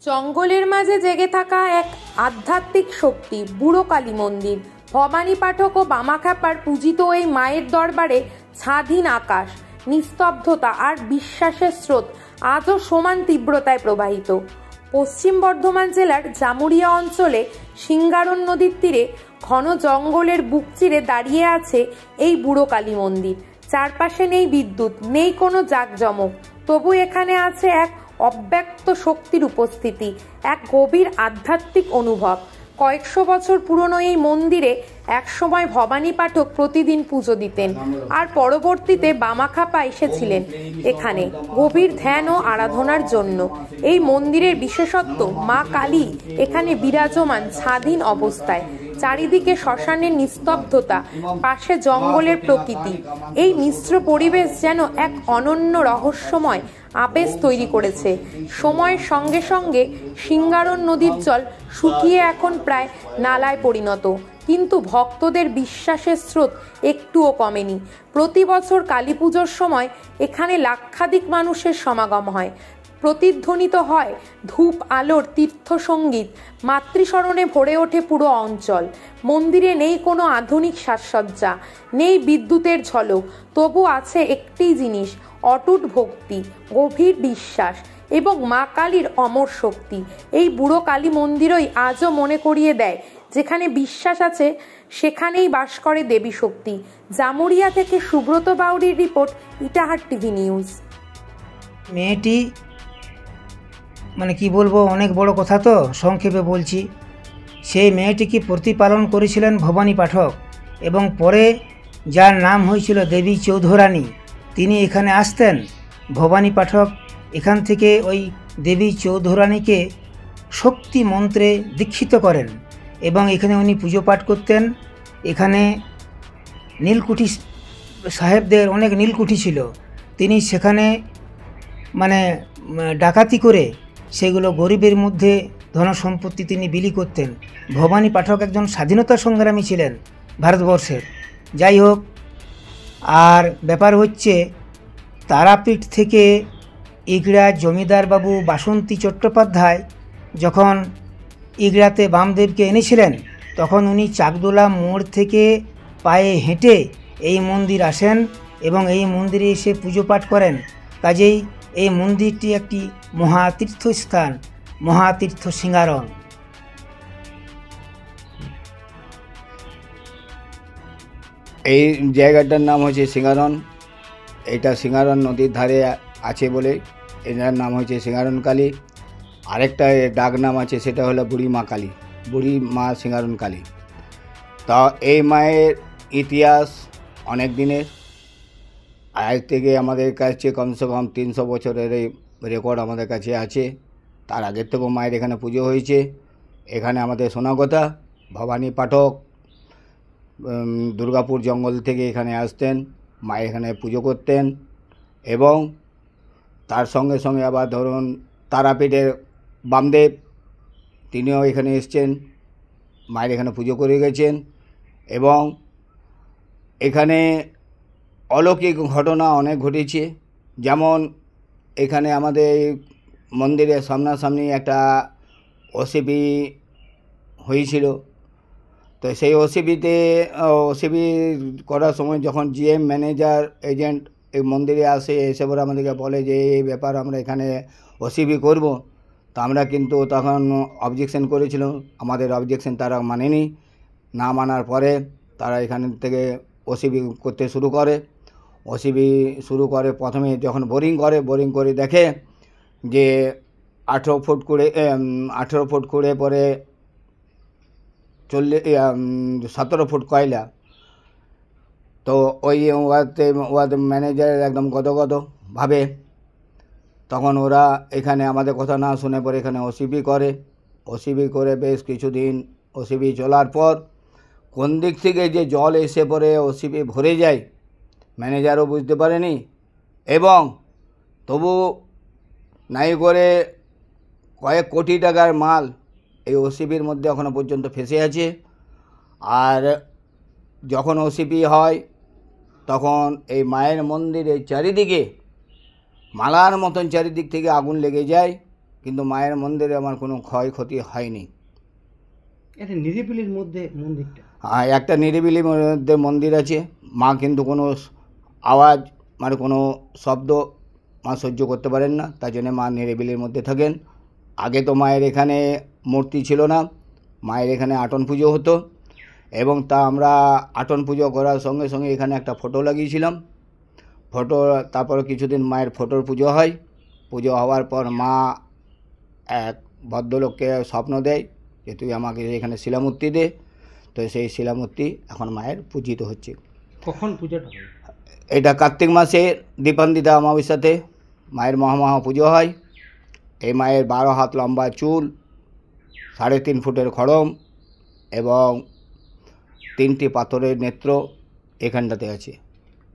জঙ্গলের মাঝে জেগে থাকা এক আধ্যাত্মিক শক্তি বুড়ো কালী মন্দির। ভবানী পাঠক ও বামাখ্যাপার পূজিত এই মায়ের দরবারে স্বাধীন আকাশ, নিস্তব্ধতা আর বিশ্বাসের স্রোত আজও সমান তীব্রতায় প্রবাহিত। পশ্চিম বর্ধমান জেলার জামুরিয়া অঞ্চলে সিঙ্গারন নদীর তীরে ঘন জঙ্গলের বুক চিরে দাঁড়িয়ে আছে এই বুড়ো কালী মন্দির। চারপাশে নেই বিদ্যুৎ, নেই কোনো জাঁকজমক, তবু এখানে আছে এক অব্যক্ত শক্তির উপস্থিতি, এক গভীর আধ্যাত্মিক অনুভব। কয়েকশো বছর পুরনো এই মন্দিরে একসময় ভবানী পাঠক প্রতিদিন পুজো দিতেন, আর পরবর্তীতে বামাখ্যাপা এসেছিলেন এখানে গভীর ধ্যান ও আরাধনার জন্য। এই মন্দিরের বিশেষত্ব, মা কালী এখানে বিরাজমান স্বাধীন অবস্থায়। চারিদিকে শ্মশানের নিস্তব্ধতা, পাশে জঙ্গলের প্রকৃতি। এই মিশ্র পরিবেশ যেন এক অনন্য রহস্যময় আবেশ তৈরি করেছে। সময়ের সঙ্গে সঙ্গে সিঙ্গারন নদীর জল শুকিয়ে এখন প্রায় নালায় পরিণত, কিন্তু ভক্তদের বিশ্বাসের স্রোত একটুও কমেনি। প্রতি বছর কালী পুজোর সময় এখানে লাক্ষাধিক মানুষের সমাগম হয়। প্রতিধ্বনিত হয় ধূপ আলোর তীর্থসঙ্গীত, মাতৃস্মরণে ভরে ওঠে পুরো অঞ্চল। মন্দিরে নেই কোনো আধুনিক সাজসজ্জা, নেই বিদ্যুতের ঝলক, তবু আছে একটি জিনিস, অটুট ভক্তি, গভীর বিশ্বাস এবং মা কালীর অমর শক্তি। এই বুড়ো কালী মন্দিরই আজও মনে করিয়ে দেয়, যেখানে বিশ্বাস আছে সেখানেই বাস করে দেবী শক্তি। জামুরিয়া থেকে সুব্রত বাউরির রিপোর্ট, ইটাহার টিভি নিউজ। মেয়েটি মানে কি বলবো, অনেক বড় কথা, তো সংক্ষেপে বলছি। সেই মেয়েটিকে প্রতিপালন করেছিলেন ভবানী পাঠক, এবং পরে যার নাম হয়েছিল দেবী চৌধুরানী, তিনি এখানে আসতেন। ভবানী পাঠক এখান থেকে ওই দেবী চৌধুরানীকে শক্তি মন্ত্রে দীক্ষিত করেন, এবং এখানে উনি পুজো পাঠ করতেন। এখানে নীলকুঠি সাহেবদের অনেক নীলকুঠি ছিল, তিনি সেখানে মানে ডাকাতি করে সেগুলো গরিবের মধ্যে ধনসম্পত্তি তিনি বিলি করতেন। ভবানী পাঠক একজন স্বাধীনতা সংগ্রামী ছিলেন ভারতবর্ষের। যাই হোক, আর ব্যাপার হচ্ছে, তারাপীঠ থেকে ইগড়া জমিদার বাবু বাসন্তী চট্টোপাধ্যায় যখন ইগড়াতে বামদেবকে এনেছিলেন, তখন উনি চাকদোলা মোড় থেকে পায়ে হেঁটে এই মন্দির আসেন এবং এই মন্দিরে এসে পুজো পাঠ করেন। কাজেই এই মন্দিরটি একটি মহাতীর্থস্থান, মহাতীর্থ সিঙ্গারন। এই জায়গাটার নাম হচ্ছে সিঙ্গারন। এটা সিঙ্গারন নদীর ধারে আছে বলে এটার নাম হচ্ছে সিঙ্গারন কালী। আরেকটা ডাক নাম আছে, সেটা হলো বুড়ি মা কালী, বুড়ি মা সিঙ্গারন কালী। তা এই মায়ের ইতিহাস অনেক দিনের, আজ থেকে আমাদের কাছে কমসে কম 300 বছরের এই রেকর্ড আমাদের কাছে আছে। তার আগের থেকেও মায়ের এখানে পুজো হয়েছে। এখানে আমাদের শোনা কথা, ভবানী পাঠক দুর্গাপুর জঙ্গল থেকে এখানে আসতেন, মায়ের এখানে পুজো করতেন, এবং তার সঙ্গে সঙ্গে আবার ধরুন তারাপীঠের বামদেব, তিনিও এখানে এসছেন, মায়ের এখানে পুজো করে গেছেন। এবং এখানে অলৌকিক ঘটনা অনেক ঘটেছে। যেমন এখানে আমাদের মন্দিরের সামনাসামনি একটা ওসিপি হয়েছিল। তো সেই ওসিপি করার সময় যখন জিএম, ম্যানেজার, এজেন্ট এই মন্দিরে আসে, এসে পরে আমাদেরকে বলে যে এই ব্যাপার আমরা এখানে ওসিপি করব। তো আমরা কিন্তু তখন অবজেকশন করেছিলাম, আমাদের অবজেকশন তারা মানেনি। না মানার পরে তারা এখান থেকে ওসিপি করতে শুরু করে। ওসিপি শুরু করে, প্রথমে যখন বোরিং করে দেখে যে 18 ফুট করে পরে 17 ফুট কয়লা। তো ওই ওয়াদের ম্যানেজার একদম গদগদ ভাবে, তখন ওরা এখানে আমাদের কথা না শুনে পরে এখানে ওসিপি করে বেশ কিছুদিন ওসিপি চলার পর কোন দিক থেকে যে জল এসে পরে ওসিপি ভরে যায় ম্যানেজারও বুঝতে পারেনি, এবং তবু নাই করে কয়েক কোটি টাকার মাল এই ওসিপির মধ্যে এখনও পর্যন্ত ফেসে আছে। আর যখন ওসিপি হয় তখন এই মায়ের মন্দিরের চারিদিকে মালার মতন চারিদিক থেকে আগুন লেগে যায়, কিন্তু মায়ের মন্দিরে আমার কোনো ক্ষয়ক্ষতি হয়নি। এটা নিরিবিলির মধ্যে মন্দিরটা? একটা নিরিবিলি মধ্যে মন্দির আছে। মা কিন্তু কোনো আওয়াজ মানে কোনো শব্দ মা সহ্য করতে পারেন না, তার জন্য মা নিরিবিলির মধ্যে থাকেন। আগে তো মায়ের এখানে মূর্তি ছিল না, মায়ের এখানে আটন পুজো হতো, এবং তা আমরা আটন পুজো করার সঙ্গে সঙ্গে এখানে একটা ফটো লাগিয়েছিলাম। ফটো তারপরে কিছুদিন মায়ের ফটোর পুজো হয়। পুজো হওয়ার পর মা এক ভদ্রলোককে স্বপ্ন দেয় যে তুই আমাকে এখানে শিলামূর্তি দে। তো সেই শিলামূর্তি এখন মায়ের পূজিত হচ্ছে। কখন পূজাটা হয়? এটা কার্তিক মাসে দীপান্বিতা অমাবস্যাতে মায়ের মহামহা পুজো হয়। এই মায়ের 12 হাত লম্বা চুল, 3.5 ফুটের খড়ম এবং 3টি পাথরের নেত্র এখানটাতে আছে।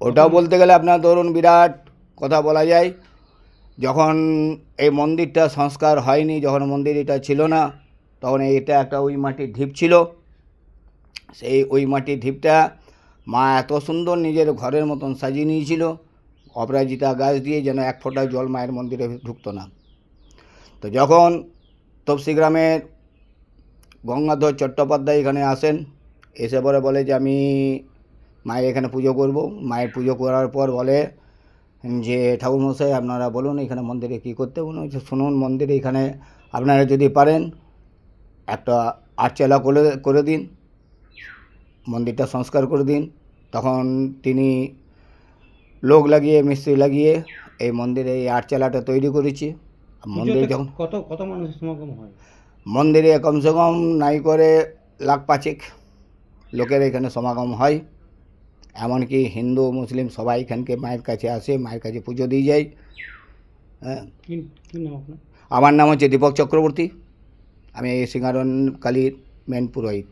ওটাও বলতে গেলে আপনার ধরুন বিরাট কথা বলা যায়। যখন এই মন্দিরটা সংস্কার হয়নি, যখন মন্দির এটা ছিল না, তখন এটা একটা ওই মাটির ঢিপ ছিল। সেই ওই মাটির ঢিপটা মা এত সুন্দর নিজের ঘরের মতন সাজিয়ে নিয়েছিল, অপরাজিতা গাছ দিয়ে, যেন এক ফোঁটা জল মায়ের মন্দিরে ঢুকতো না। তো যখন তপসি গ্রামের গঙ্গাধর চট্টোপাধ্যায় এখানে আসেন, এসে পরে বলে যে আমি মায়ের এখানে পুজো করব। মায়ের পুজো করার পর বলে যে ঠাকুরমশাই আপনারা বলুন এখানে মন্দিরে কী করতে। বলুন শুনুন, মন্দিরে এখানে আপনারা যদি পারেন একটা আটচালা করে দিন, মন্দিরটা সংস্কার করে দিন। তখন তিনি লোক লাগিয়ে মিস্ত্রি লাগিয়ে এই মন্দিরে এই আটচালাটা তৈরি করেছি। মন্দিরে যখন কত মানুষের সমাগম হয়? মন্দিরে কমসে কম নাই করে 1,5 লোকের এখানে সমাগম হয়। এমনকি হিন্দু মুসলিম সবাই এখানকে মায়ের কাছে আসে, মায়ের কাছে পুজো দিয়ে যায়। হ্যাঁ, কি নাম আপনার? আমার নাম হচ্ছে দীপক চক্রবর্তী। আমি এই সিঙ্গারন কালীর মেন পুরোহিত।